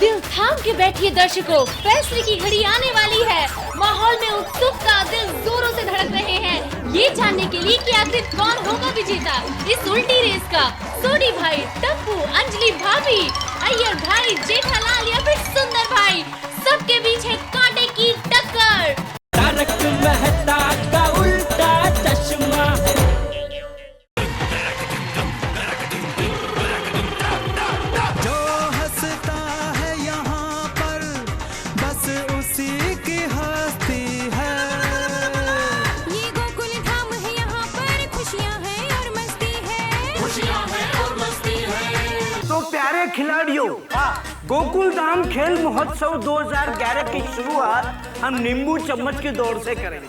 दिल थाम के बैठिए दर्शकों, फैसले की घड़ी आने वाली है। माहौल में उत्सुकता, दिल जोरों से धड़क रहे हैं ये जानने के लिए कि आखिर कौन होगा विजेता इस उल्टी रेस का। सोडी भाई, टप्पू, अंजलि भाभी, अय्यर भाई, जेठालाल या फिर सुंदर भाई, सबके बीच है कांटे की टक्कर। तारक मेहता का उल्टा चश्मा। जो हंसता है यहाँ पर बस उसी की हस्ती है। ये गोकुल धाम है, यहाँ पर खुशियाँ हैं और मस्ती है। खुशियाँ हैं और मस्ती है। तो प्यारे खिलाड़ियों, गोकुल धाम खेल महोत्सव 2011 की शुरुआत हम नींबू चम्मच की दौड़ से करेंगे।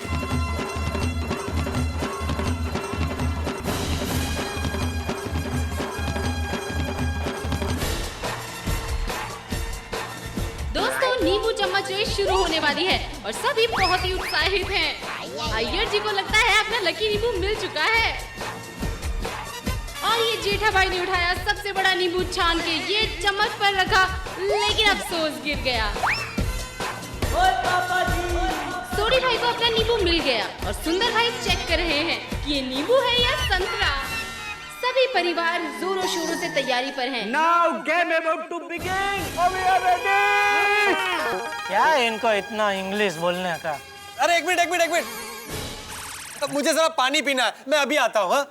दोस्तों, नींबू चम्मच रेस शुरू होने वाली है और सभी बहुत ही उत्साहित हैं। अय्यर जी को लगता है अपना लकी नींबू मिल चुका है और ये जेठा भाई ने उठाया सबसे बड़ा नींबू छान के ये चम्मच पर रखा, लेकिन अफसोस गिर गया। सोडी भाई को अपना नींबू मिल गया और सुंदर भाई चेक कर रहे हैं कि ये नींबू है या संतरा। सभी परिवार जोरों शोरों से तैयारी पर हैं। Now game about to begin. We are ready. क्या है इनको इतना इंग्लिश बोलने का? अरे एक मिनट मुझे जरा पानी पीना है, मैं अभी आता हूँ।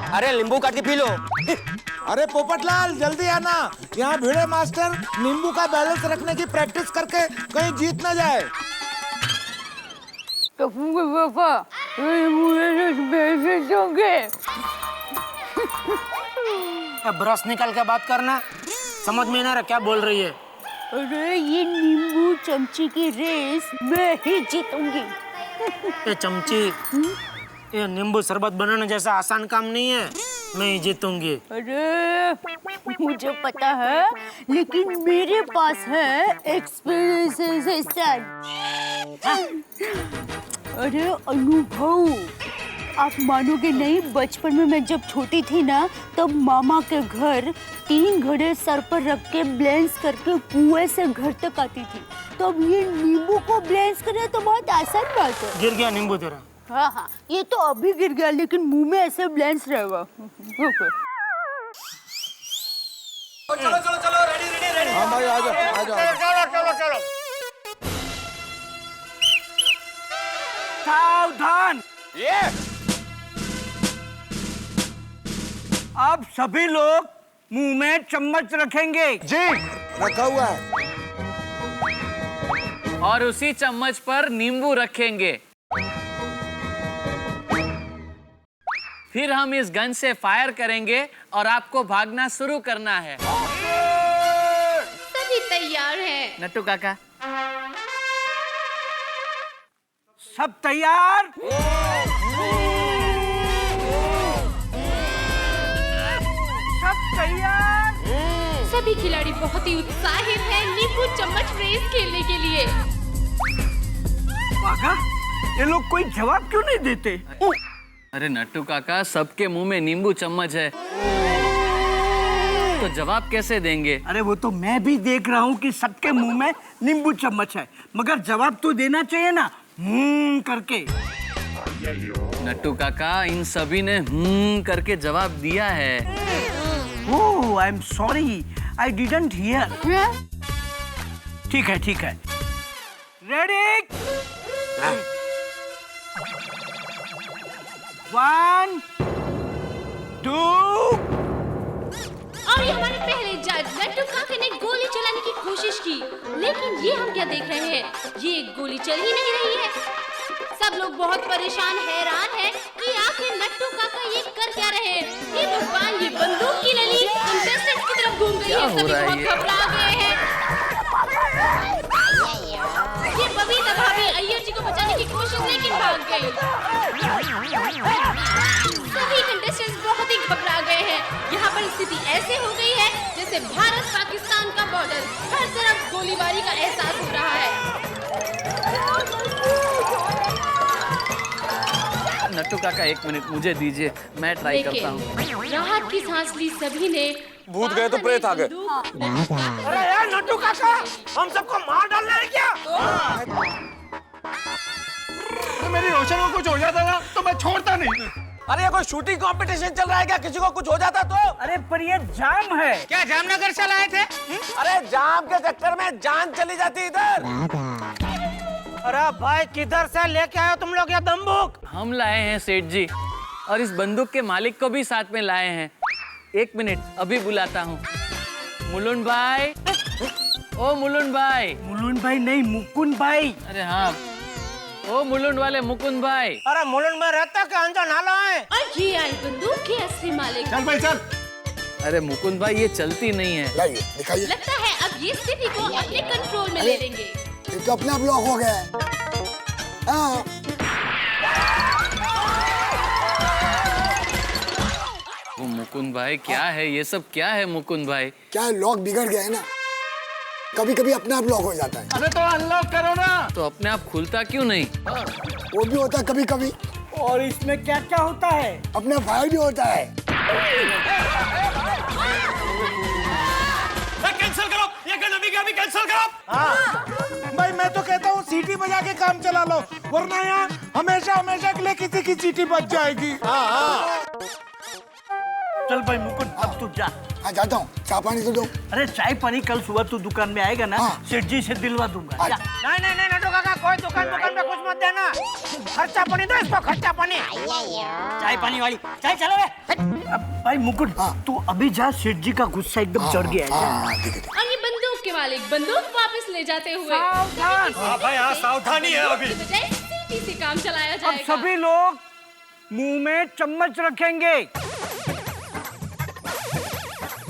अरे नींबू काट के पी लो। अरे पोपटलाल जल्दी आना, यहाँ भिड़े मास्टर नींबू का बैलेंस रखने की प्रैक्टिस करके कहीं जीत न जाए। ब्रश निकाल के बात करना, समझ में ना रहा क्या बोल रही है। अरे ये नींबू चमची की रेस मैं ही जीतूंगी। ये चमची, ये नींबू शरबत बनाना जैसा आसान काम नहीं है, मैं ही जीतूंगी। अरे मुझे पता है, लेकिन मेरे पास है एक्सपीरियंस। अरे अनुभव, आप मानोगे नहीं, बचपन में मैं जब छोटी थी ना, तब मामा के घर 3 घड़े सर पर रख के बैलेंस करके कुएं से घर तक आती थी। तब ये नींबू को बैलेंस करना तो बहुत आसान बात है। गिर गया नींबू तेरा? हाँ, ये तो अभी गिर गया, लेकिन मुंह में ऐसे बैलेंस रहेगा। चलो रेडी। हाँ भाई आ जाओ। चलो। सावधान। अब सभी लोग मुंह में चम्मच रखेंगे। जी रखा हुआ है। और उसी चम्मच पर नींबू रखेंगे। फिर हम इस गन से फायर करेंगे और आपको भागना शुरू करना है। सभी तैयार हैं। नट्टू काका, सब तैयार? सब तैयार? सभी खिलाड़ी बहुत ही उत्साहित हैं नींबू चम्मच रेस खेलने के लिए। पागा, ये लोग कोई जवाब क्यों नहीं देते? अरे नट्टू काका, सबके मुंह में नींबू चम्मच है तो जवाब कैसे देंगे? अरे वो तो मैं भी देख रहा हूँ कि सबके मुंह में नींबू चम्मच है, मगर जवाब तो देना चाहिए ना, करके। नट्टू काका, इन सभी ने करके जवाब दिया है। Oh, I am sorry, I didn't hear. ठीक है। रेडी? 1, 2। और ये हमारे पहले जज नट्टू काका ने गोली चलाने की कोशिश की, लेकिन ये हम क्या देख रहे हैं, ये गोली चल ही नहीं रही है। सब लोग बहुत परेशान, हैरान हैं कि आखिर नट्टू काका ये कर क्या रहे हैं। ये भगवान, ये बंदूक की नली कंटेस्टेंट की तरफ घूम गई है। सभी बहुत घबरा गए हैं। ये बबीता भाभी अय्यर जी को बचाने की कोशिश, लेकिन भाग गई। सभी कंटेस्टेंट्स बहुत ही घबरा गए हैं। यहाँ पर स्थिति ऐसे हो गई है जैसे भारत पाकिस्तान का बॉर्डर, हर तरफ गोलीबारी का एहसास हो रहा है। नट्टू काका, एक मिनट मुझे दीजिए, मैं ट्राई करता हूँ। लेकिन राहत की सांस ली सभी ने। भूत गए तो प्रेत आ गए। अरे यार नट्टू काका, हम सबको मार डालना है क्या? तो मेरी रोशन को कुछ हो जाता ना तो मैं छोड़ता नहीं। अरे ये कोई शूटिंग कंपटीशन चल रहा है क्या? किसी को कुछ हो जाता तो? अरे पर ये जाम है। क्या जामनगर से लाए थे? अरे जाम के चक्कर में जान चली जाती इधर। अरे भाई किधर से लेके आए हो तुम लोग ये बंदूक? हम लाए हैं सेठ जी, और इस बंदूक के मालिक को भी साथ में लाए हैं। एक मिनट, अभी बुलाता हूँ। मुलुन भाई, ओ मुलुन भाई। मुलुन भाई नहीं, मुकुंद भाई। अरे हाँ, ओ मुलुंड वाले मुकुंद भाई। अरे मुलुंड में रहता क्या अंजा नाला है? और ये आई बंदूक के असली मालिक। चल भाई चल। अरे मुकुंद भाई, ये चलती नहीं है। लाइए दिखाइए। लगता है अब ये स्थिति को अपने कंट्रोल में ले लेंगे। ये तो अपने आप लॉक हो गया है। हाँ। वो मुकुंद भाई, क्या है ये सब? क्या है मुकुंद भाई? क्या है, लॉक बिगड़ गया है ना, कभी कभी अपने आप लॉक हो जाता है। अरे तो अनलॉक करो ना। तो अपने आप खुलता क्यों नहीं? वो भी होता है कभी कभी। और इसमें क्या क्या होता है? अपने फायर भी होता है। कैंसिल करो, ये गन अभी का भी कैंसिल करो। हाँ। भाई मैं तो कहता हूँ सीटी बजा के काम चला लो, वरना यहाँ हमेशा हमेशा के लिए किसी की सीटी बच जाएगी। चल भाई मुकुंद, अब तू जा। हाँ जाता हूँ, चाय पानी तो दो। अरे चाय पानी कल सुबह तू दुकान में आएगा ना, हाँ। सेठ जी से दिलवा दूंगा। जा। नहीं नहीं नहीं नट्टू काका, कोई दुकान में कुछ मत देना। खर्चा पानी दो इसको, खर्चा पानी। चाय पानी वाली, चाय चलो रे। अब भाई मुकुंद, तू अभी जा, सेठ जी का गुस्सा एकदम चढ़ गया है। हाँ ठीक है। और ये बंदूक के मालिक बंदूक वापस ले जाते हुए हाँ भाई हाँ, सावधानी है अभी। बजाय सीटी से काम चलाया अब जाएगा। सभी लोग मुंह में चम्मच रखेंगे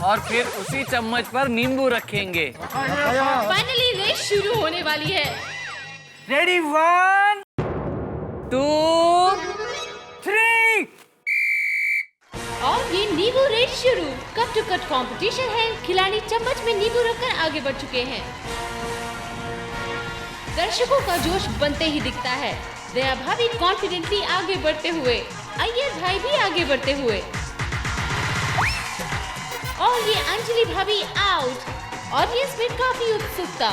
और फिर उसी चम्मच पर नींबू रखेंगे। फाइनली रेस शुरू होने वाली है। रेडी 1 2 3। और ये नींबू रेस शुरू। कट टू कट कंपटीशन है। खिलाड़ी चम्मच में नींबू रखकर आगे बढ़ चुके हैं। दर्शकों का जोश बनते ही दिखता है। दया भाभी कॉन्फिडेंटली आगे बढ़ते हुए, अय्यर भाई भी आगे बढ़ते हुए, और ये अंजलि भाभी आउट। और ये इसमें काफी उत्सुकता।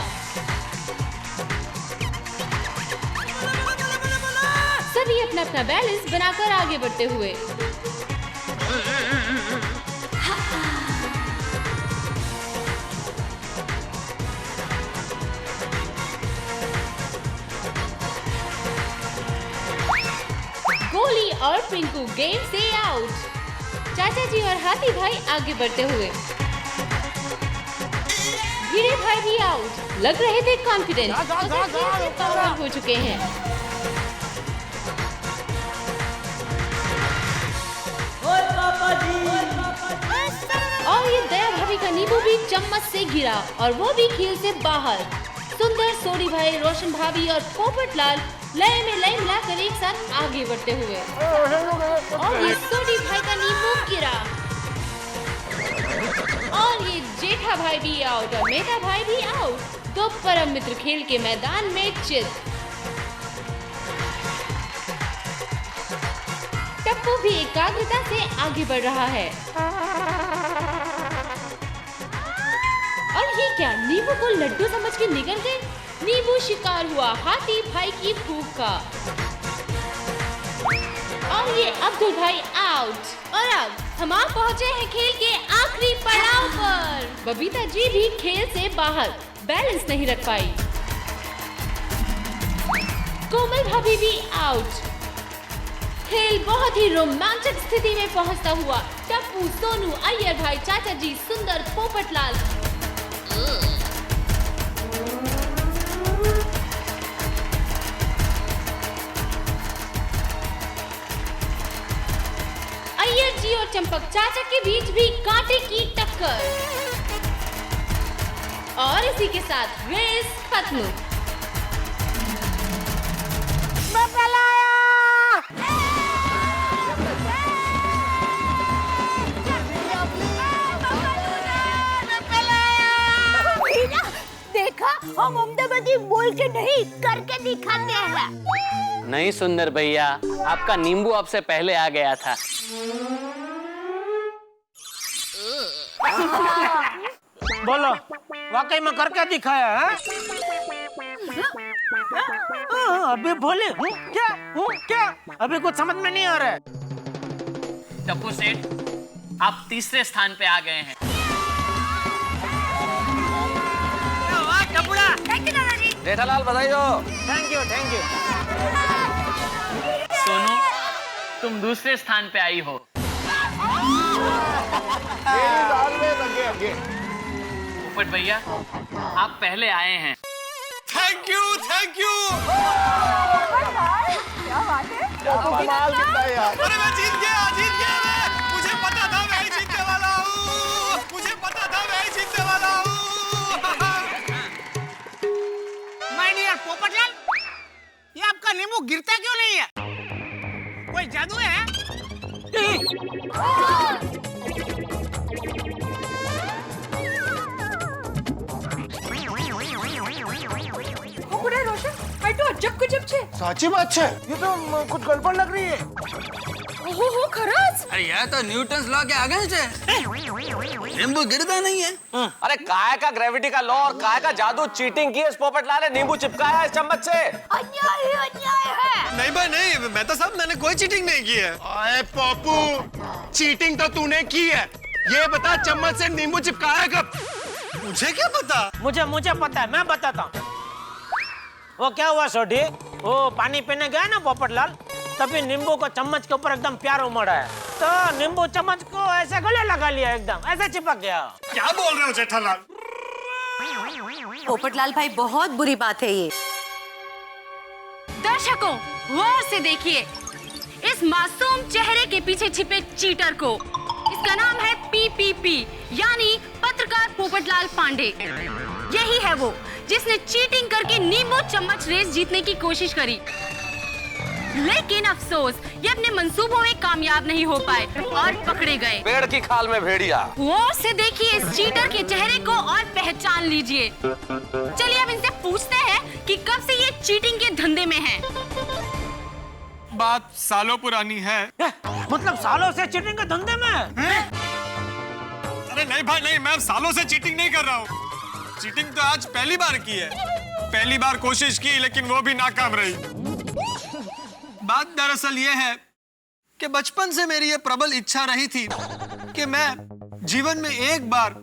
सभी अपना अपना बैलेंस बनाकर आगे बढ़ते हुए। गोली और पिंकू गेम से आउट। चाचा जी और हाथी भाई आगे बढ़ते हुए। भिड़े भाई भी आउट। लग रहे थे कॉन्फिडेंट, पावर हो चुके हैं। और ये दया भाभी का नींबू भी चम्मच से गिरा और वो भी खील से बाहर। सुंदर, सोडी भाई, रोशन भाभी और पोपट लाल लय में लय मिलाकर एक साथ आगे बढ़ते हुए। और ये सोडी भाई का नींबू गिरा। और ये जेठा भाई भी आउट और मेधा भाई भी आउट। तो परम मित्र खेल के मैदान में चित। टप्पू भी एकाग्रता से आगे बढ़ रहा है। और ये क्या, नींबू को लड्डू समझ के निकल गए। नींबू शिकार हुआ हाथी भाई की भूख का। और ये अब्दुल भाई आउट। और अब हम आप पहुंचे हैं खेल के आखिरी पड़ाव पर। बबीता जी भी खेल से बाहर, बैलेंस नहीं रख पाई। कोमल भाभी भी आउट। खेल बहुत ही रोमांचक स्थिति में पहुंचता हुआ टप्पू, सोनू, अय्यर भाई, चाचा जी, सुंदर, पोपटलाल, अय्यर जी और चंपक चाचा के बीच भी कांटे की टक्कर। और इसी के साथ रेस खत्म। देखा, हम अहमदाबादी बोल के नहीं करके दिखाते हैं। नहीं सुंदर भैया, आपका नींबू आपसे पहले आ गया था। बोलो, वाकई में करके दिखाया है? अभी बोले क्या? अभी कुछ समझ में नहीं आ रहा है। टप्पू सेठ, आप तीसरे स्थान पे आ गए हैं। जेठालाल बधाई हो। Thank you. सोनू, तुम दूसरे स्थान पे आई हो। पोपट भैया, आप पहले आए हैं। Thank you. अरे मैं जीत गया मैं। मुझे पता था मैं ही जीतने वाला हूँ। माय डियर पोपटलाल, ये आपका नींबू गिरता क्यों नहीं है? कोई जादू है? साची बात है, ये तो कुछ गड़बड़ लग रही है। अरे यह तो न्यूटन लॉ के आगे है। नींबू गिरता नहीं है। अरे काय का ग्रेविटी का लॉ और काय का जादू चीटिंग की इस पोपटलाल ने नींबू चिपकाया इस चम्मच से। अन्याय है। नहीं भाई नहीं, मैं तो सब मैंने कोई चीटिंग नहीं की है। अरे पप्पू, चीटिंग तो तूने की है। ये बता, चम्मच से नींबू चिपकाया कब? मुझे क्या पता? मुझे पता है, मैं बताता हूँ। वो क्या हुआ सोडी, वो पानी पीने गया ना पोपटलाल, तभी नींबू को चम्मच के ऊपर एकदम प्यार उमड़ा है, तो नींबू चम्मच को ऐसे गले लगा लिया, एकदम ऐसे चिपक गया। क्या बोल रहे हो जेठालाल? पोपटलाल भाई, बहुत बुरी बात है ये। दर्शकों, गौर से देखिए इस मासूम चेहरे के पीछे छिपे चीटर को। इसका नाम है PPP, यानी पत्रकार पोपटलाल पांडे। यही है वो जिसने चीटिंग करके नींबू चम्मच रेस जीतने की कोशिश करी, लेकिन अफसोस ये अपने मंसूबों में कामयाब नहीं हो पाए और पकड़े गए। पेड़ की खाल में भेड़िया। गौर से देखिए इस चीटर के चेहरे को और पहचान लीजिए। चलिए अब इनसे पूछते हैं कि कब से ये चीटिंग के धंधे में हैं। बात सालों पुरानी है। मतलब सालों से चीटिंग के धंधे में है? अरे नहीं भाई नहीं, मैं सालों से चीटिंग नहीं कर रहा हूँ। चीटिंग तो आज पहली बार की है। पहली बार कोशिश की लेकिन वो भी नाकाम रही। बात दरअसल ये है कि बचपन से मेरी ये प्रबल इच्छा रही थी कि मैं जीवन में एक बार,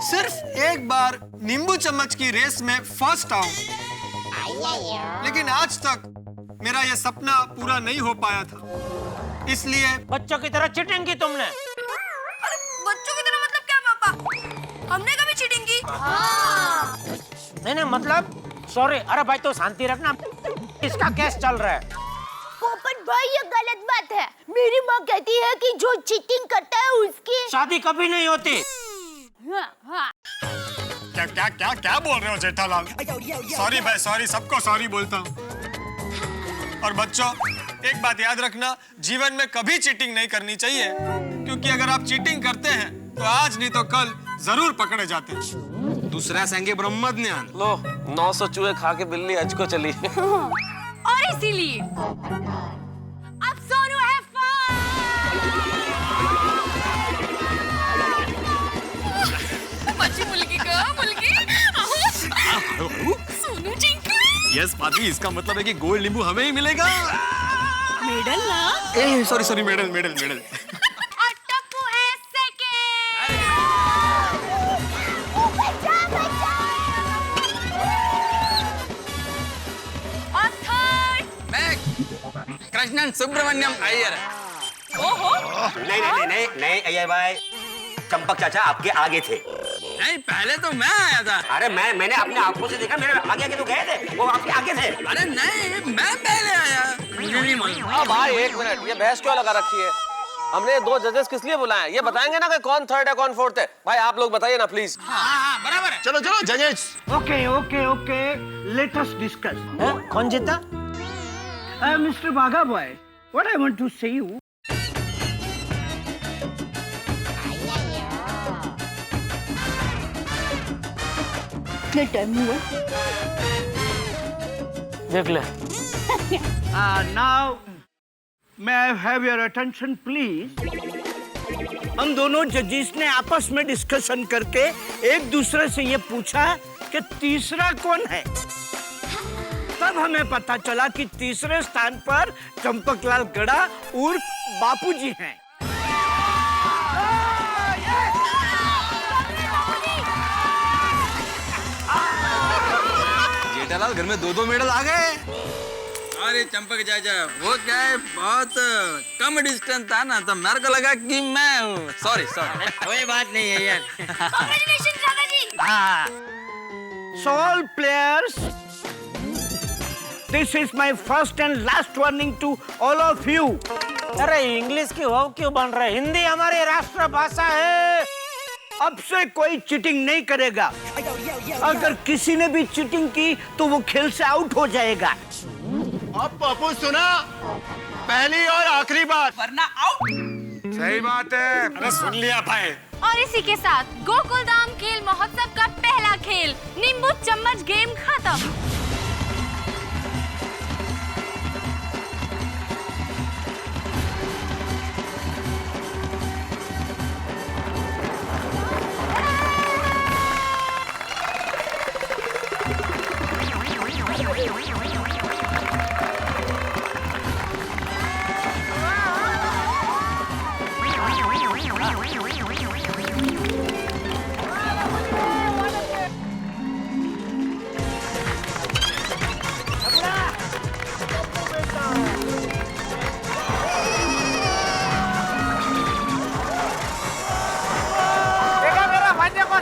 सिर्फ एक बार नींबू चम्मच की रेस में फर्स्ट आऊं। लेकिन आज तक मेरा ये सपना पूरा नहीं हो पाया था, इसलिए बच्चों की तरह चीटिंग की तुमने। अरे बच्चों की तरह मतलब क्या पापा? हमने कभी चीटिंग की? नहीं मतलब सॉरी। अरे भाई तो शांति रखना, इसका केस चल रहा है। पोपट भाई, ये गलत बात है। मेरी माँ कहती है कि जो चीटिंग करता है उसकी शादी कभी नहीं होती। क्या क्या क्या क्या बोल रहे हो जेठालाल? सॉरी भाई सॉरी, सबको सॉरी बोलता हूँ। और बच्चों, एक बात याद रखना, जीवन में कभी चीटिंग नहीं करनी चाहिए, क्योंकि अगर आप चीटिंग करते हैं तो आज नहीं तो कल जरूर पकड़े जाते हैं। दूसरा संगे ब्रह्म ज्ञान। लो 900 चूहे खा के बिल्ली हज को चली। और इसीलिए अब सोनू है बच्ची मुल्की का मुल्की सोनू जी। यस पादी, इसका मतलब है कि गोल्ड नींबू हमें ही मिलेगा। मेडल ना? ए सॉरी मेडल। और टप्पू है सेकंड। और थर्ड कृष्णन सुब्रमण्यम अय्यर। ओहो, नहीं अय्यर भाई, चंपक चाचा आपके आगे थे। नहीं, पहले तो मैं आया था। अरे मैंने अपने आंखों से देखा, मेरे आगे तो गए थे, वो आपके आगे थे। अरे नहीं, मैं पहले आया। मुझे नहीं मालूम। हाँ भाई एक मिनट, ये बहस क्यों लगा रखी है? हमने 2 जजेस किस लिए बुलाए? ये बताएंगे ना कि कौन थर्ड है कौन फोर्थ है? भाई आप लोग बताइए ना प्लीज। हाँ, बराबर है। चलो जजेस। Okay let us discuss. कौन जीता? Mister Baga boy, what I want to say you, कितना टाइम हुआ? देख ले। Now may I have your attention please? हम दोनों जजेस ने आपस में डिस्कशन करके एक दूसरे से ये पूछा कि तीसरा कौन है। तब हमें पता चला कि तीसरे स्थान पर चंपकलाल गड़ा उर्फ बापूजी हैं। जेठालाल घर में 2-2 मेडल आ गए। अरे चंपक चाचा, वो क्या है, बहुत कम डिस्टेंस था ना, तो मेरे को लगा कि मैं हूँ। सॉरी कोई बात नहीं है यार। कांग्रेचुलेशन दादाजी। So all players, this is my first and last warning to all of you. अरे इंग्लिश की वो क्यों बन रहा है? हिंदी हमारी राष्ट्रभाषा है। अब से कोई चीटिंग नहीं करेगा। अगर किसी ने भी चीटिंग की तो वो खेल से आउट हो जाएगा। अब पप्पू सुना, पहली और आखिरी बात, वरना आउट। सही बात है। अरे सुन लिया भाई। और इसी के साथ गोकुल धाम खेल महोत्सव का पहला खेल नींबू चम्मच गेम खत्म।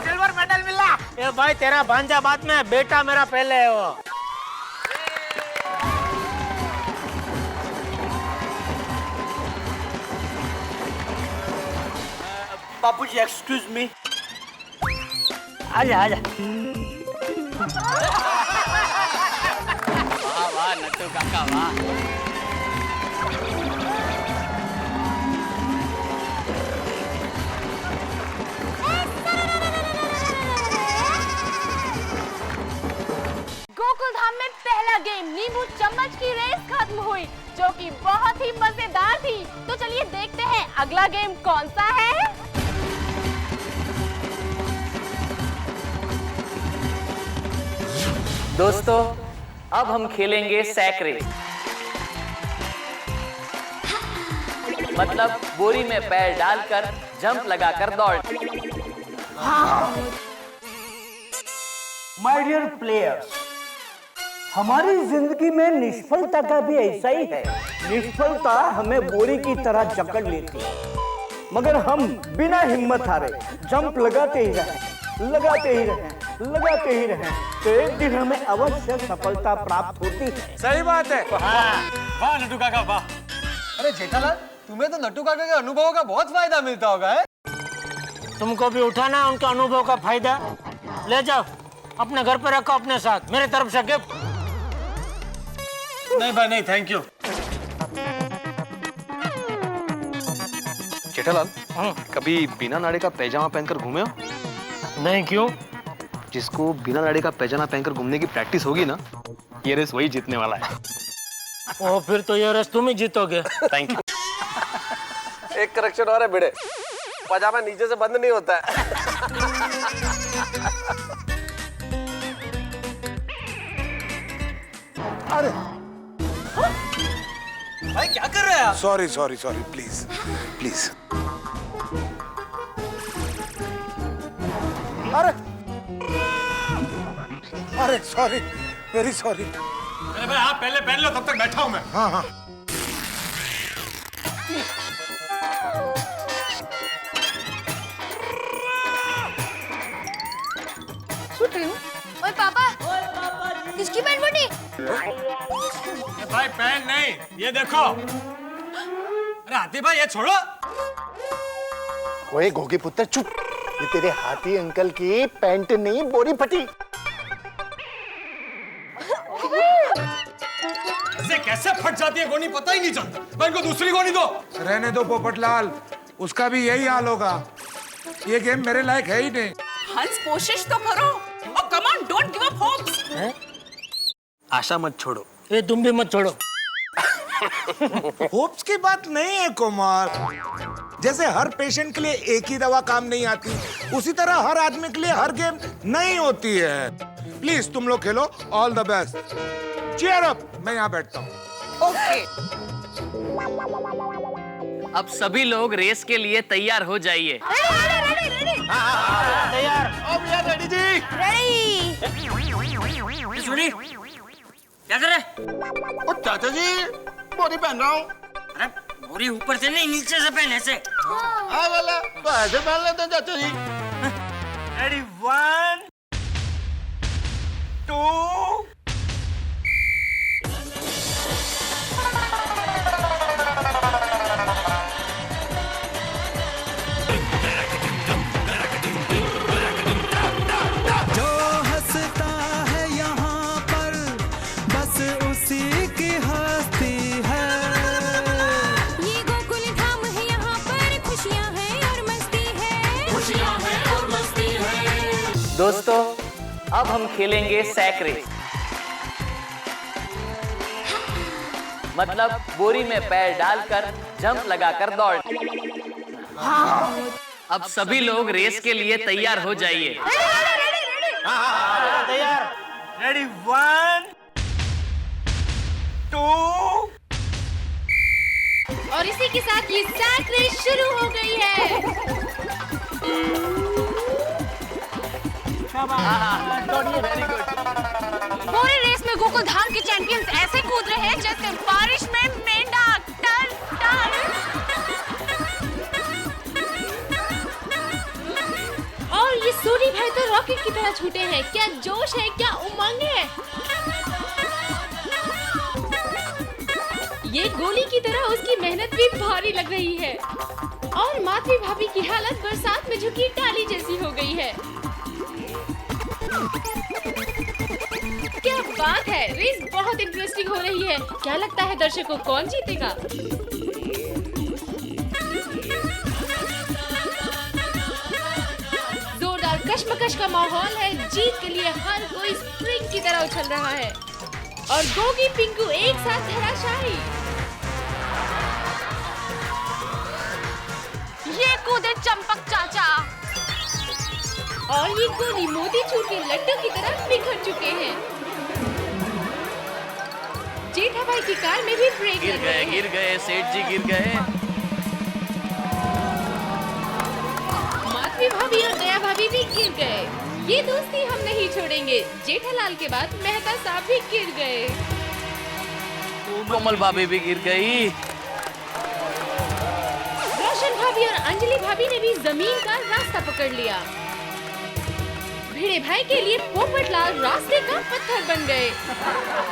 सिल्वर मेडल मिला। ए भाई तेरा भांजा बाद में, बेटा मेरा पहले है वो। बापूजी एक्सक्यूज मी। आजा आजा। वाह वाह नट्टू काका वाह। गोकुल धाम में पहला गेम नींबू चम्मच की रेस खत्म हुई, जो कि बहुत ही मजेदार थी। तो चलिए देखते हैं अगला गेम कौन सा है। दोस्तों, अब हम खेलेंगे सैक रेस। मतलब बोरी में पैर डालकर जंप लगाकर दौड़। माय डियर प्लेयर्स, हमारी जिंदगी में निष्फलता का भी ऐसा ही है। निष्फलता हमें बोरी की तरह जकड़ लेती है, मगर हम बिना हिम्मत हारे जंप लगाते ही रहें, लगाते ही रहें, लगाते ही रहें, तो एक दिन हमें अवश्य सफलता प्राप्त होती है। सही बात है। वाह नट्टू काका वाह। अरे जेठालाल, तुम्हें तो नट्टू काका के अनुभवों का बहुत फायदा मिलता होगा है? तुमको भी उठाना उनके अनुभव का फायदा। ले जाओ, अपने घर पे रखो अपने साथ, मेरे तरफ से गिफ्ट। नहीं भाई नहीं, थैंक यू। जेठालाल, कभी बिना नाड़े का पैजामा पहनकर घूमे हो? नहीं, क्यों? जिसको बिना नाड़े का पैजामा पहनकर घूमने की प्रैक्टिस होगी ना, ये रेस वही जीतने वाला है। ओ, फिर तो ये रेस तुम ही जीतोगे। Thank you. एक करेक्शन और है बेटे, पजामा नीचे से बंद नहीं होता है। अरे भाई क्या कर रहे हैं आप? Sorry sorry sorry, please please. अरे अरे सॉरी, वेरी सॉरी। अरे भाई आप पहले पहन लो, तब तक बैठा हूं मैं। हाँ हाँ। ओए पापा, किसकी पैंट फटी? भाई पैन नहीं, ये देखो। अरे हाथी भाई ये छोड़ो। ओए घोगे पुत्र चुप, ये तेरे हाथी अंकल की पैंट नहीं बोरी फटी। ऐसे कैसे फट जाती है गोनी पता ही नहीं चलता। भाई इनको दूसरी गोनी दो। रहने दो पोपटलाल, उसका भी यही हाल होगा। ये गेम मेरे लायक है ही नहीं। हंस कोशिश तो करो। और come on, don't give up hopes. आशा मत छोड़ो। ये तुम भी मत छोड़ो। होप्स की बात नहीं है कुमार। जैसे हर पेशेंट के लिए एक ही दवा काम नहीं आती, उसी तरह हर आदमी के लिए हर गेम नहीं होती है। प्लीज तुम लोग खेलो, all the best. Cheer up. मैं यहाँ बैठता हूँ। ओके। अब सभी लोग रेस के लिए तैयार हो जाइए। तैयार। अब यार रेडी जी। सुनी क्या कर रहे? ओ चाचा जी बोरी पहन रहा हूँ। अरे बोरी ऊपर से नहीं नीचे से पहने से। हाँ वाला तो ऐसे पहन लेते हैं चाचा जी। रेडी 1 2 जो हंसता है यहाँ पर बस उसी की हस्ती है। ये गोकुल धाम है यहाँ पर खुशियाँ हैं और मस्ती है। दोस्तों, अब हम खेलेंगे सैक रेस। मतलब बोरी में पैर डालकर जंप लगाकर दौड़। अब सभी लोग रेस के लिए तैयार हो जाइए। तैयार। रेडी 1 2 और इसी के साथ ये सैक रेस शुरू हो गई है। Very good. पूरी रेस में गोकुल धाम के चैंपियंस ऐसे कूद रहे हैं जैसे बारिश में मेंढक। टन टन। और ये सूरी भाई तो रॉकेट की तरह छूटे हैं। क्या जोश है, क्या उमंग है। ये गोली की तरह उसकी मेहनत भी भारी लग रही है। और माधवी भाभी की हालत बरसात में झुकी टाली जैसी हो गई है। क्या बात है, रेस बहुत इंटरेस्टिंग हो रही है। क्या लगता है दर्शकों, कौन जीतेगा? जोरदार कशमकश का माहौल है। जीत के लिए हर कोई स्प्रिंग की तरह उछल रहा है और गोगी पिंकू एक साथ धराशायी। ये कूदे चंपक चाचा और ये गोली मोतीचूर के लड्डू की तरह बिखर चुके हैं। जेठा भाई की कार में भी ब्रेक गिर गए सेठ जी गिर गए। माधवी भाभी और दया भाभी भी गिर गए। ये दोस्ती हम नहीं छोड़ेंगे। जेठालाल के बाद मेहता साहब भी गिर गए। कोमल भाभी भी गिर गई। रोशन भाभी और अंजलि भाभी ने भी जमीन का रास्ता पकड़ लिया। भिड़े भाई के लिए पोपटलाल रास्ते का पत्थर बन गए।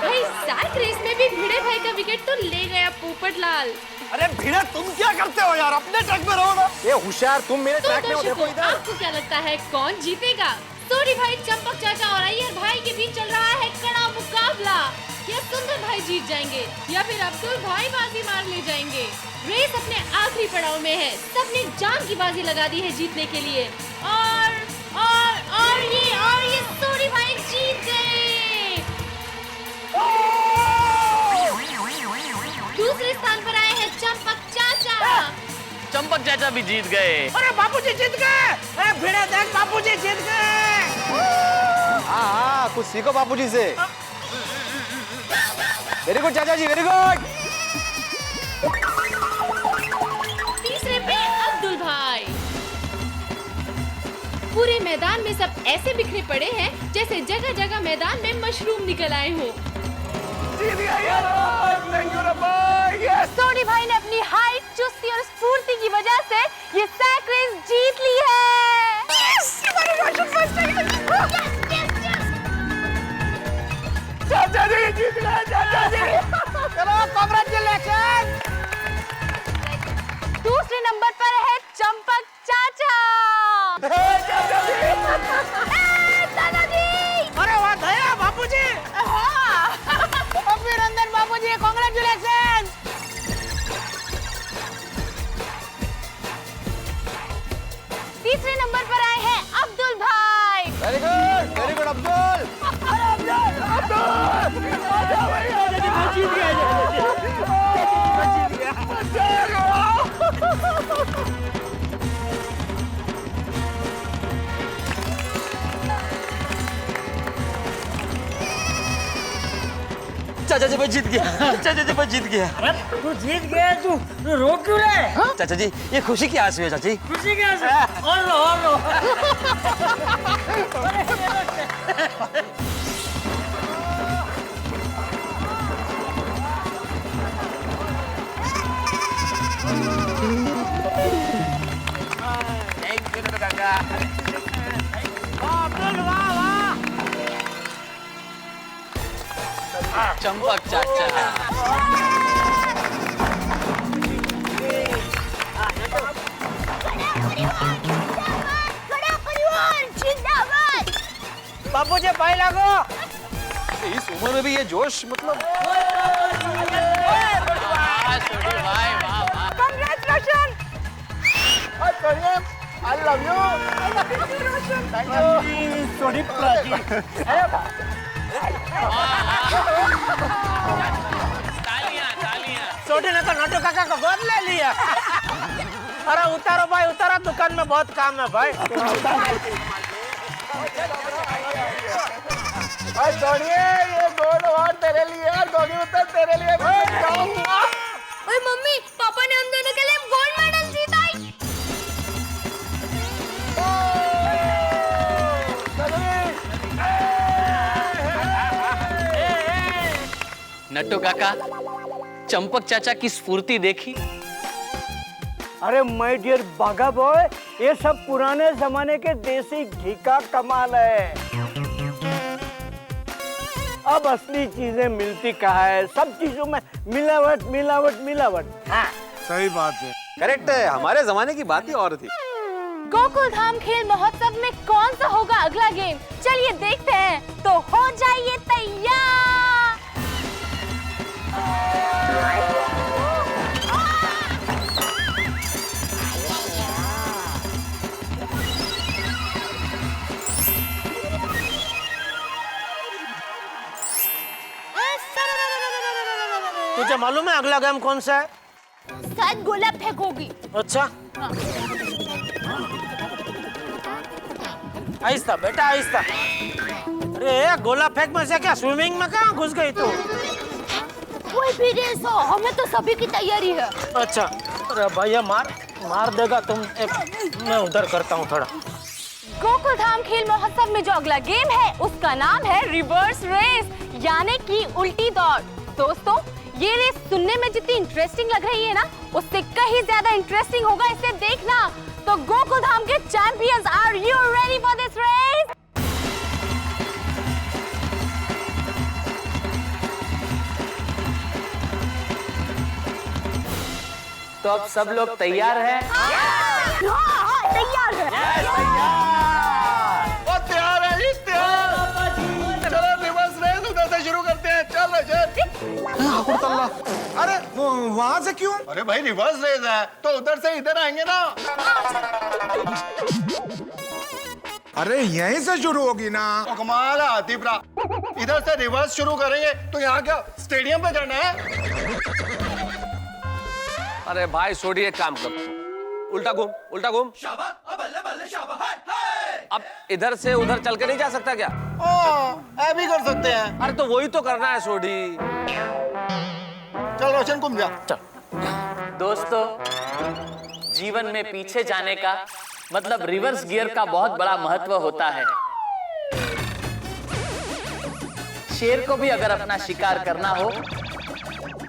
भाई सैक रेस में भी भिड़े भाई का विकेट तो ले गया पोपटलाल। अरे भिड़ा तुम क्या करते हो यार, अपने ट्रैक में रहो ना। ये होशियार तुम मेरे तो ट्रैक में हो, देखो दर्शकों, इधर। आपको क्या लगता है कौन जीतेगा? सूरी भाई, चंपक चाचा और अय्यर भाई के बीच चल रहा है कड़ा मुकाबला। क्या सुंदर भाई जीत जाएंगे या फिर अब्दुल भाई बाजी मार ले जाएंगे? रेस अपने आखिरी पड़ाव में है। सबने जान की बाजी लगा दी है जीतने के लिए और ये सूरी भाई जीत गए। दूसरे स्थान पर आए हैं चंपक चाचा। चंपक चाचा भी जीत गए। अरे बापूजी जीत गए। अरे भिड़े देख, बापूजी जीत गए। हाँ कुछ सीखो बापूजी से। वेरी गुड चाचा जी, वेरी गुड। तीसरे पे अब्दुल भाई। पूरे मैदान में सब ऐसे बिखरे पड़े हैं जैसे जगह जगह मैदान में मशरूम निकल आए हों। सोनी भाई ने अपनी हाइट, चुस्ती और स्फूर्ति की वजह से ये सैक रेस जीत ली है। चाचा जी जीत गए, चाचा जी। चलो कांग्रेचुलेशन। दूसरे नंबर पर है चंपक चाचा। दादाजी। अरे वाह दया बापूजी। अभिनंदन बापूजी, कांग्रेचुलेशन। तीसरे नंबर पर आए हैं अब्दुल भाई। Very good Abdul. अब्दुल जीत गए। चाचा जी मैं जीत गया, चाचा जी मैं जीत गया। तू जीत गया, तू रो क्यों रहा है? चाचा जी ये खुशी की आंसू है चाची। खुशी के आंसू? और रो चंपक चाचा। बापू जी पाई लागो। इस उम्र में भी ये जोश मतलब। I love you. Thank you. Sorry, Prachi. छोटी ने तो नटू काका को गोद ले लिया। अरे उतारो भाई उतारो, दुकान में बहुत काम है भाई। ये गोल्ड अवार्ड तेरे लिए है, गोल्ड उतर तेरे लिए। ओए मम्मी, पापा ने हम दोनों के लिए गोल्ड मेडल जीता है। नट्टू काका, चंपक चाचा की स्फूर्ति देखी? अरे माय डियर बाघा बॉय, ये सब पुराने जमाने के देसी घी का कमाल है। अब असली चीजें मिलती कहाँ है? सब चीजों में मिलावट मिलावट मिलावट। हाँ सही बात है। करेक्ट है, हमारे जमाने की बात ही और थी। गोकुल धाम खेल महोत्सव में कौन सा होगा अगला गेम? चलिए देखते हैं। तो हो जाइए तैयार। तुझे मालूम है अगला गेम कौन सा है? शायद गोला फेंक होगी। अच्छा आहिस्ता बेटा आहिस्ता। अरे गोला फेंक में से क्या स्विमिंग में कहाँ घुस गई तू? कोई भी रेस हो, हमें तो सभी की तैयारी है। अच्छा अरे भैया मार देगा तुम। मैं उधर करता हूँ थोड़ा। गोकुल धाम खेल महोत्सव में जो अगला गेम है उसका नाम है रिवर्स रेस, यानी कि उल्टी दौड़। दोस्तों ये रेस सुनने में जितनी इंटरेस्टिंग लग रही है ना, उससे कहीं ज्यादा इंटरेस्टिंग होगा इसे देखना। तो गोकुल धाम के champions, are you ready for this race? तो अब सब लोग तैयार हैं? हाँ, तैयार है। तैयार है जी, तैयार। चलो रिवर्स रेस उधर से शुरू करते हैं। चल रजत। अरे वहां से क्यों? अरे भाई रिवर्स रेस है तो उधर से इधर आएंगे ना। अरे यहीं से शुरू होगी ना। कमाल है आतिफरा, इधर से रिवर्स शुरू करेंगे तो यहाँ क्या स्टेडियम पे जाना है? अरे भाई सोडी एक काम कर, उल्टा घूम उल्टा घूम। अब इधर से उधर चल के नहीं जा सकता क्या? ऐ भी कर सकते हैं। अरे तो वही तो करना है सोडी। चल रोशन घूम जा। चल दोस्तों जीवन में पीछे जाने का मतलब रिवर्स गियर का बहुत बड़ा महत्व होता है। शेर को भी अगर अपना शिकार करना हो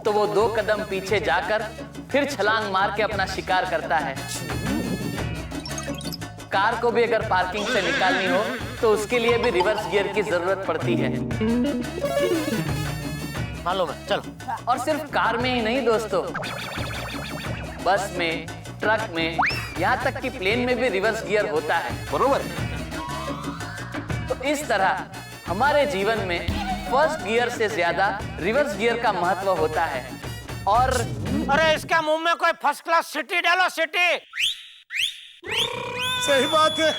तो वो 2 कदम पीछे जाकर फिर छलांग मार के अपना शिकार करता है। कार को भी अगर पार्किंग से निकालनी हो तो उसके लिए भी रिवर्स गियर की जरूरत पड़ती है। मालूम है, चलो। और सिर्फ कार में ही नहीं दोस्तों, बस में, ट्रक में, यहाँ तक कि प्लेन में भी रिवर्स गियर होता है। बरोबर। तो इस तरह हमारे जीवन में फर्स्ट गियर से ज्यादा रिवर्स गियर का महत्व होता है। और अरे इसका मुंह में कोई फर्स्ट क्लास सिटी डालो, सिटी। सही बात है।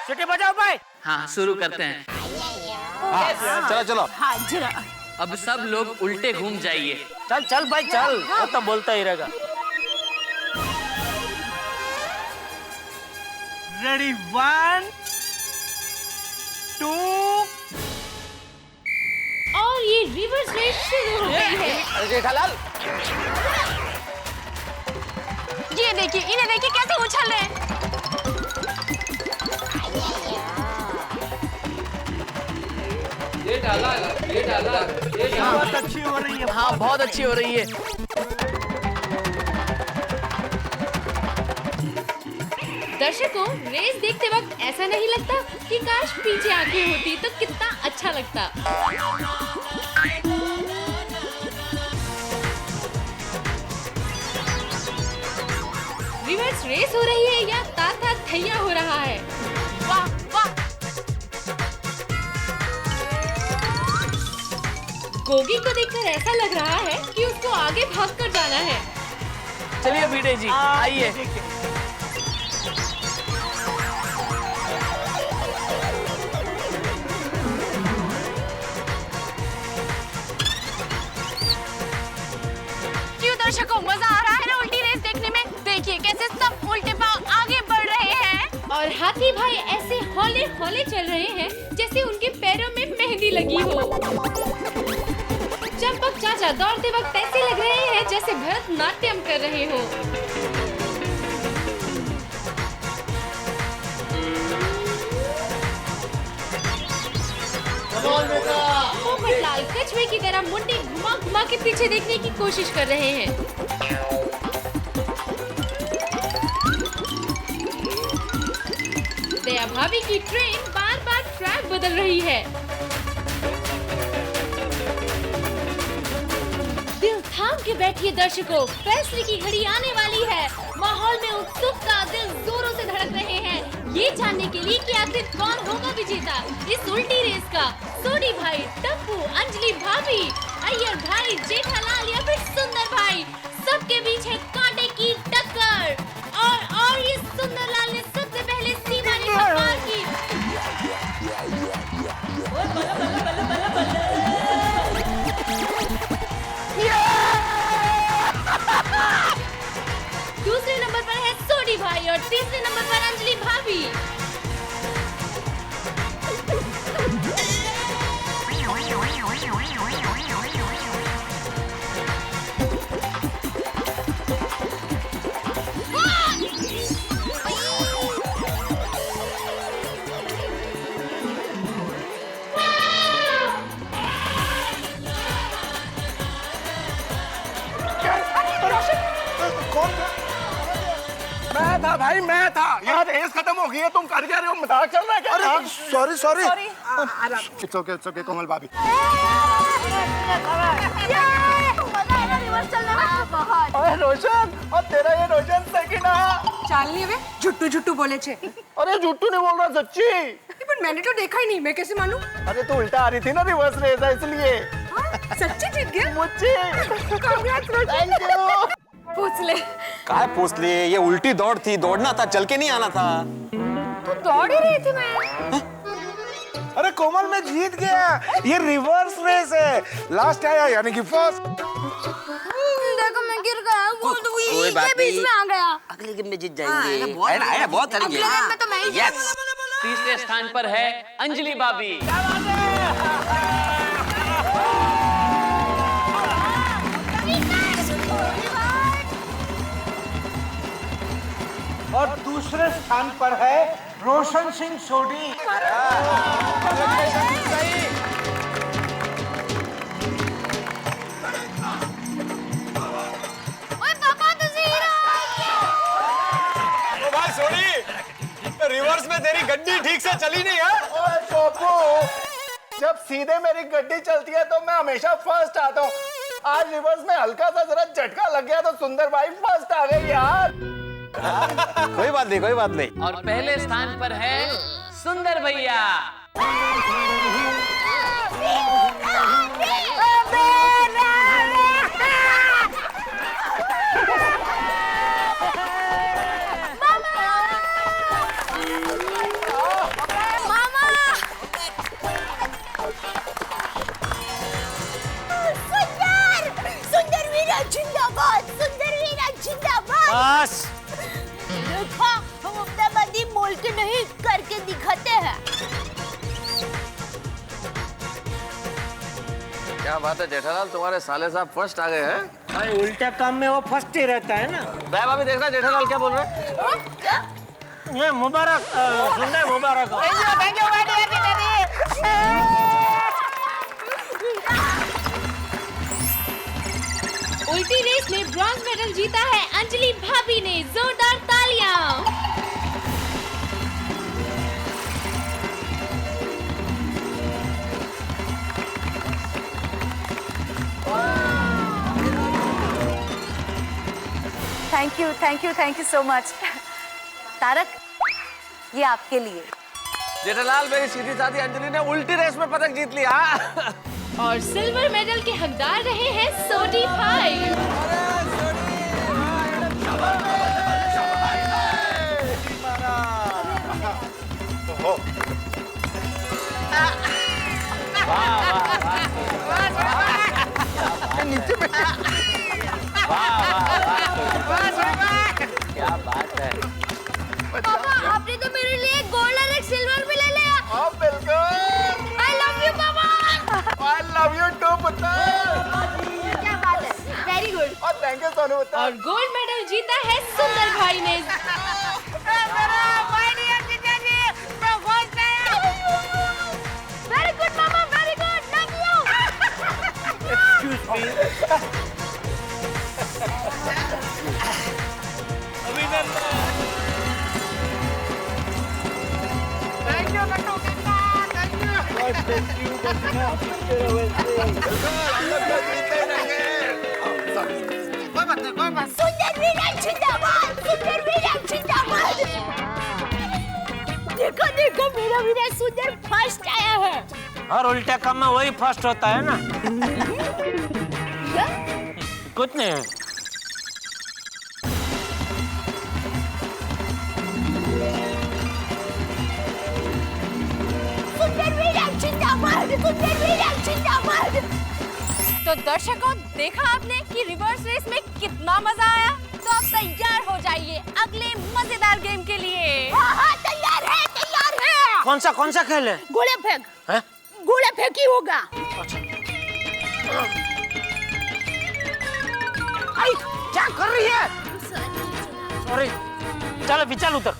सिटी बजाओ भाई। हाँ शुरू करते हैं। चलो चलो। हाँ जरा। अब सब लोग उल्टे घूम जाइए। चल चल भाई चल, वो तो बोलता ही रहेगा। रेडी 1 2। और ये रिवर्स रेस शुरू हो गई है। अरे जेठालाल, ये देखिए, इन्हें देखिए कैसे उछल रहे हैं। बहुत अच्छी हो रही है। हाँ, बहुत अच्छी हो रही है। दर्शकों, रेस देखते वक्त ऐसा नहीं लगता कि काश पीछे आंखें होती तो कितना अच्छा लगता। रिवर्स रेस हो रही है या ताता थैया हो रहा है? वाह वाह। गोगी को देखकर ऐसा लग रहा है कि उसको आगे भागकर जाना है। चलिए भिड़े जी, आइए। क्यों दर्शकों, मजा आ रहा है ना उल्टी रेस देखने में? देखिए कैसे सब उल्टे पांव आगे बढ़ रहे हैं। और हाथी भाई ऐसे हौले हौले चल रहे हैं जैसे उनके पैरों में मेहंदी लगी हो। चंपक चाचा दौड़ते वक्त ऐसे लग रहे हैं जैसे भरतनाट्यम कर रहे हो। पोपटलाल कछुए की तरह मुंडी घुमा घुमा के पीछे देखने की कोशिश कर रहे हैं। दया भाभी की ट्रेन बार बार ट्रैक बदल रही है। दिल थाम के बैठिए दर्शकों, फैसले की घड़ी आने वाली है। माहौल में उत्सुकता, दिल जोरों से धड़क रहे हैं ये जानने के लिए कि आखिर कौन होगा विजेता इस उल्टी रेस का। सोनी भाई, टप्पू, अंजलि भाभी, अय्यर भाई, जेठालाल या फिर सुंदर भाई, सबके बीच है कांटे की टक्कर। और ये सुंदरलाल ने सबसे पहले सीमा रेखा पार की। दूसरे नंबर पर है सोनी भाई और तीसरे नंबर पर अंजलि भाभी। मैं था भाई, मैं था। यहाँ रेस खत्म हो गई है, तुम कर क्या रहे हो? मजाक चल रहा है क्या? अरे सॉरी सॉरी। इट्स ओके कोमल भाभी। अरे रोशन, और तेरा ये रोशन सेकंड है। चालनी है वे, झुट्टू झुट्टू बोले छे। अरे झूठू नहीं बोल रहा, सच्ची। पर मैंने तो देखा ही नहीं, मैं कैसे मानूं? अरे तू उल्टा आ रही थी ना रिवर्स रेस है इसलिए। सच्ची जीत गया? मुझे थैंक यू। पूछ ले। काय पूछ लिए? ये उल्टी दौड़ थी, दौड़ना था, चल के नहीं आना था। तो दौड़ ही रही थी मैं। अरे कोमल, मैं जीत गया। ये रिवर्स रेस है, लास्ट आया यानी कि फर्स्ट। देखो मैं गिर गया, वो तो ये बीच में आ गया। अगले गेम में जीत जाएंगे। बहुत अगले गेम में तो मैं ही जीतूंगा। तीसरे स्थान पर है अंजलि भाभी। और दूसरे स्थान पर है रोशन सिंह सोडी। भाई सोनी, रिवर्स में तेरी गड्डी ठीक से चली नहीं है। ओए पोपू, जब सीधे मेरी गड्डी चलती है तो मैं हमेशा फर्स्ट आता हूँ। आज रिवर्स में हल्का सा जरा झटका लग गया तो सुंदर भाई फर्स्ट आ गई यार। कोई बात नहीं, कोई बात नहीं। और पहले स्थान पर है सुंदर भैया। बस देखा, हम अपना बदी बोल के नहीं करके दिखाते हैं। क्या बात है जेठालाल, तुम्हारे साले साहब फर्स्ट आ गए हैं। भाई उल्टे काम में वो फर्स्ट ही रहता है ना। भाभी देख रहा जेठालाल क्या बोल रहे हैं। ये मुबारक सुंदर मुबारक हो। थैंक यू उल्टी रेस में ब्रॉन्ज मेडल जीता है अंजलि भाभी ने। जोरदार तालियां। Thank you so much. Tarak, ये आपके लिए। जेठालाल, मेरी सीधी साधी अंजलि ने उल्टी रेस में पदक जीत लिया। और सिल्वर मेडल के हकदार रहे हैं सोडी भाई। नीचे क्या बात है। पापा, आपने तो मेरे लिए गोल्ड और एक सिल्वर भी ले लिया। हाँ बिल्कुल। I love you पापा। I love you too पुत्र। क्या बात है, वेरी गुड। और थैंक यू सोनू पुत्र। और गोल्ड मेडल जीता है सुंदर भाई ने। Very good mama, very good, love you. Excuse me. सुंदर वीरन जिंदाबाद, सुंदर वीरन जिंदाबाद। देखो देखो, मेरा वीरा सुंदर फर्स्ट आया है। हर उल्टे काम में वही फर्स्ट होता है ना। कुछ नहीं। सुंदर वीरन जिंदाबाद, सुंदर वीरन जिंदाबाद। तो दर्शकों, देखा आपने कि रिवर्स रेस में कितना मजा आया। तो अब तैयार हो जाइए अगले मजेदार गेम के लिए। हाँ, तैयार है, तैयार है। कौन सा खेल है? गोले फेंक। हैं? गोले फेंक ही होगा। आई, क्या कर रही है? अरे चलो विचार उतर।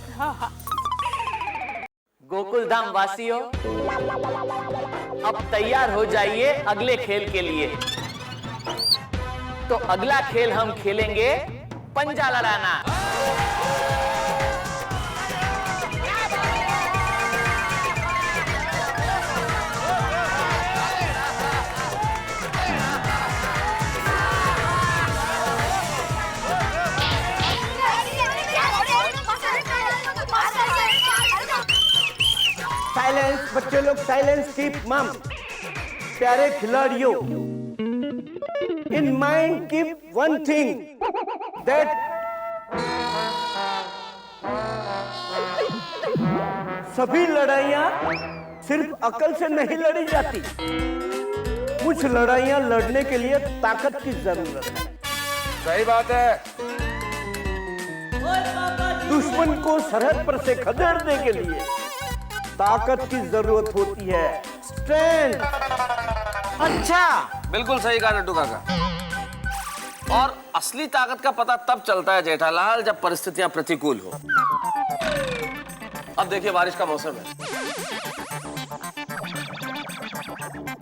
गोकुल धाम वासियों, अब तैयार हो जाइए अगले खेल के लिए। तो अगला खेल हम खेलेंगे पंजा लड़ाना। साइलेंस बच्चे लोग, साइलेंस कीप मम। प्यारे खिलाड़ियों, in mind keep one thing that सभी लड़ाइयां सिर्फ अकल से नहीं लड़ी जाती। कुछ लड़ाइयां लड़ने के लिए ताकत की जरूरत है। सही बात है। दुश्मन को सरहद पर से खदेड़ने के लिए ताकत की जरूरत होती है, स्ट्रेंथ। अच्छा, बिल्कुल सही कहा लड्डू काका। और असली ताकत का पता तब चलता है जेठालाल, जब परिस्थितियां प्रतिकूल हो। अब देखिए, बारिश का मौसम है।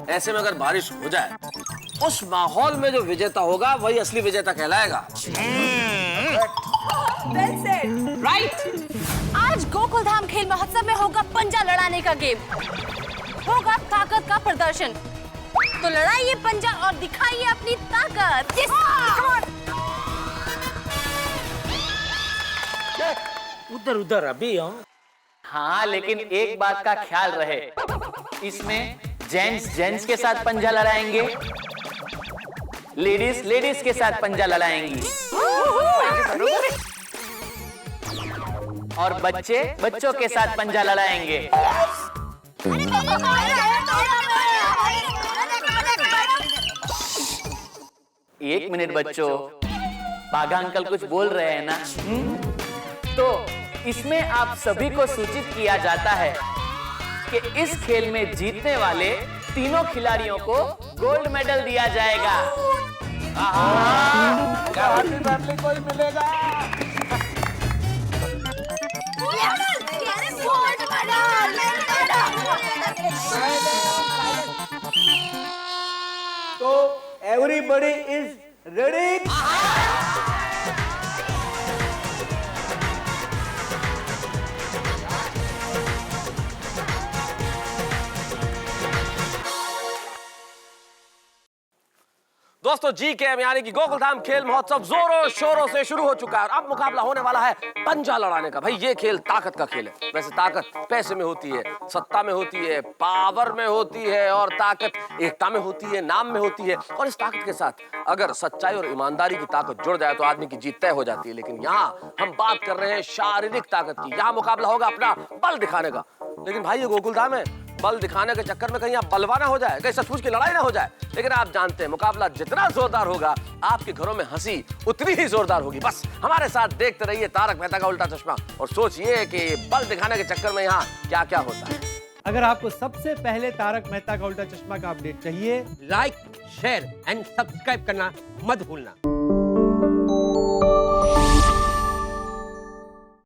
ऐसे में अगर बारिश हो जाए, उस माहौल में जो विजेता होगा वही असली विजेता कहलाएगा। राइट। आज गोकुल धाम खेल महोत्सव में होगा पंजा लड़ाने का गेम। होगा ताकत का प्रदर्शन। तो लड़ाइए पंजा और दिखाइए अपनी ताकत। उधर अभी हो। हाँ, लेकिन एक बात का ख्याल रहे, इसमें जेंट्स के साथ पंजा लड़ाएंगे, लेडीज के साथ पंजा लड़ाएंगी, और बच्चों के साथ पंजा लड़ाएंगे। एक मिनट बच्चों, बाघा अंकल कुछ बोल रहे हैं ना? तो इसमें आप सभी को सूचित किया जाता है कि इस खेल में जीतने वाले तीनों खिलाड़ियों को गोल्ड मेडल दिया जाएगा। कोई मिलेगा। तो एवरीबॉडी इज रेडी। दोस्तों जी के यानी कि गोकुलधाम खेल महोत्सव जोरों शोरों से शुरू हो चुका है और अब मुकाबला होने वाला है पंजा लड़ाने का। भाई ये खेल ताकत का खेल है। वैसे ताकत पैसे में होती है, सत्ता में होती है, पावर में होती है और ताकत एकता में होती है, नाम में होती है। और इस ताकत के साथ अगर सच्चाई और ईमानदारी की ताकत जुड़ जाए तो आदमी की जीत तय हो जाती है। लेकिन यहाँ हम बात कर रहे हैं शारीरिक ताकत की। यहाँ मुकाबला होगा अपना बल दिखाने का। लेकिन भाई ये गोकुलधाम है, बल दिखाने के चक्कर में कहीं आप बलवा ना हो जाए, कहीं सचमुच की लड़ाई ना हो जाए। लेकिन आप जानते हैं मुकाबला जितना जोरदार होगा आपके घरों में हंसी उतनी ही जोरदार होगी। बस हमारे साथ देखते रहिए तारक मेहता का उल्टा चश्मा और सोचिए कि बल दिखाने के चक्कर में यहाँ क्या क्या होता है। अगर आपको सबसे पहले तारक मेहता का उल्टा चश्मा का अपडेट चाहिए, लाइक, शेयर एंड सब्सक्राइब करना मत भूलना।